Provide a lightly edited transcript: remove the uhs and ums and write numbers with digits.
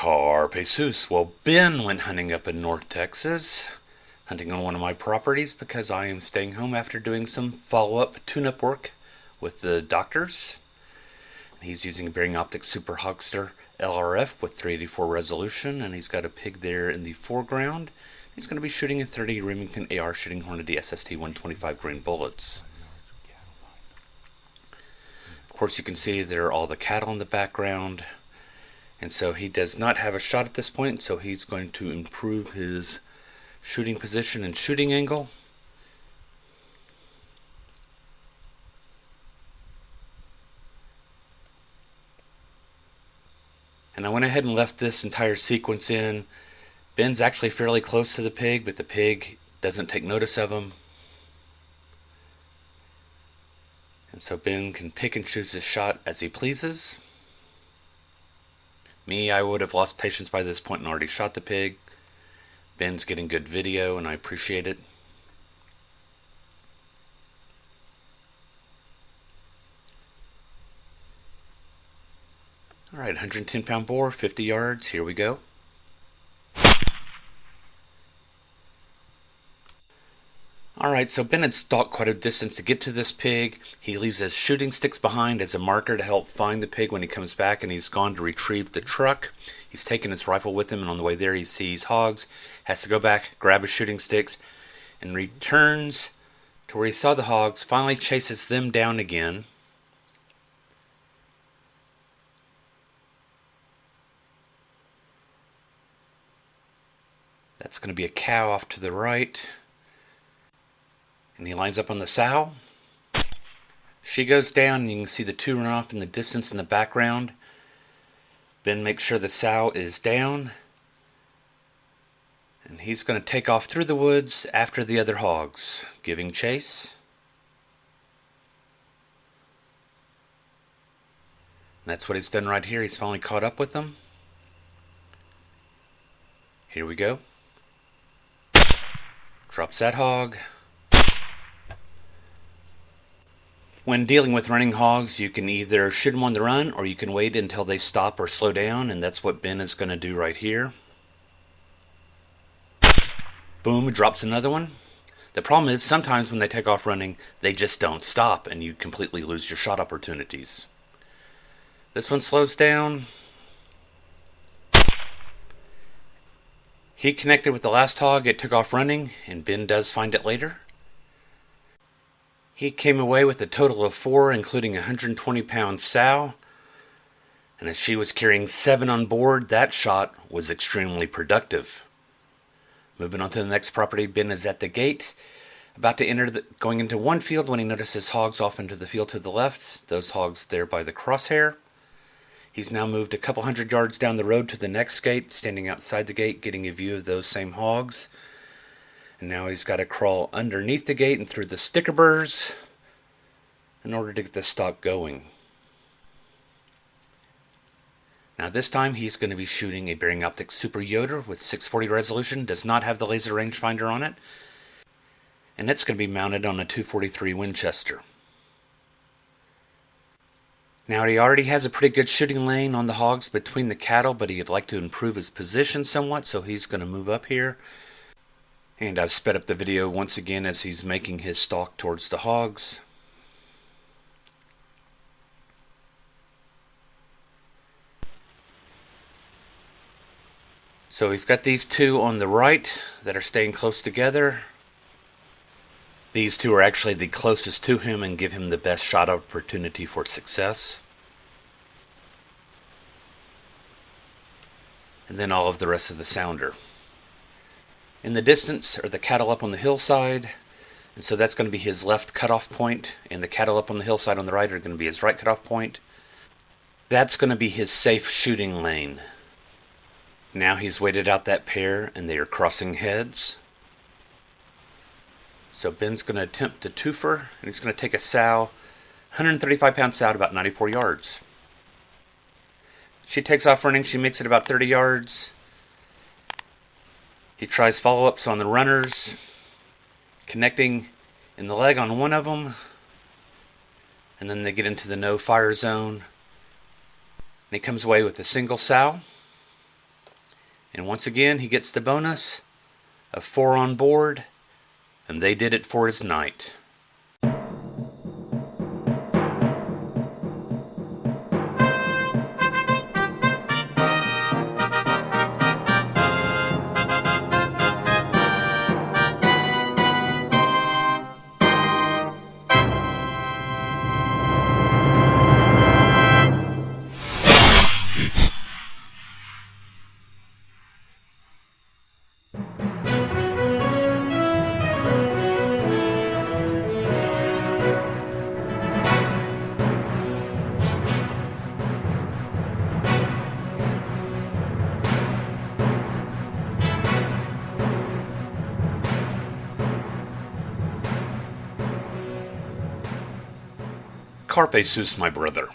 Carpe Jesus. Well, Ben went hunting up in North Texas, hunting on one of my properties because I am staying home after doing some follow-up tune-up work with the doctors. He's using a Bearing Optics Super Hogster LRF with 384 resolution, and he's got a pig there in the foreground. He's going to be shooting a 30 Remington AR shooting Hornady SST 125 grain bullets. Of course, you can see there are all the cattle in the background. And so he does not have a shot at this point, so he's going to improve his shooting position and shooting angle. And I went ahead and left this entire sequence in. Ben's actually fairly close to the pig, but the pig doesn't take notice of him. And so Ben can pick and choose his shot as he pleases. Me, I would have lost patience by this point and already shot the pig. Ben's getting good video, and I appreciate it. Alright, 110-pound boar, 50 yards, here we go. Alright, so Ben had stalked quite a distance to get to this pig. He leaves his shooting sticks behind as a marker to help find the pig when he comes back, and he's gone to retrieve the truck. He's taken his rifle with him, and on the way there he sees hogs, has to go back, grab his shooting sticks, and returns to where he saw the hogs, finally chases them down again. That's going to be a cow off to the right. And he lines up on the sow. She goes down, and you can see the two run off in the distance in the background. Ben makes sure the sow is down. And he's going to take off through the woods after the other hogs, giving chase. And that's what he's done right here. He's finally caught up with them. Here we go. Drops that hog. When dealing with running hogs, you can either shoot them on the run, or you can wait until they stop or slow down, and that's what Ben is going to do right here. Boom, drops another one. The problem is sometimes when they take off running, they just don't stop, and you completely lose your shot opportunities. This one slows down. He connected with the last hog, it took off running, and Ben does find it later. He came away with a total of 4, including a 120-pound sow. And as she was carrying 7 on board, that shot was extremely productive. Moving on to the next property, Ben is at the gate, about to enter, going into one field when he notices hogs off into the field to the left. Those hogs there by the crosshair. He's now moved a couple hundred yards down the road to the next gate, standing outside the gate, getting a view of those same hogs. And now he's got to crawl underneath the gate and through the sticker burrs in order to get the stalk going. Now this time he's going to be shooting a Bearing Optics Super Yoder with 640 resolution. Does not have the laser rangefinder on it. And it's going to be mounted on a 243 Winchester. Now he already has a pretty good shooting lane on the hogs between the cattle, but he'd like to improve his position somewhat, so he's going to move up here. And I've sped up the video once again as he's making his stalk towards the hogs. So he's got these two on the right that are staying close together. These two are actually the closest to him and give him the best shot opportunity for success. And then all of the rest of the sounder. In the distance are the cattle up on the hillside, and so that's going to be his left cutoff point, and the cattle up on the hillside on the right are going to be his right cutoff point. That's going to be his safe shooting lane. Now he's waited out that pair, and they are crossing heads. So Ben's going to attempt to twofer, and he's going to take a sow, 135-pound sow, at about 94 yards. She takes off running, she makes it about 30 yards. He tries follow-ups on the runners, connecting in the leg on one of them, and then they get into the no-fire zone. And he comes away with a single sow. And once again, he gets the bonus of 4 on board, and they did it for his night. Carpe sus, my brother.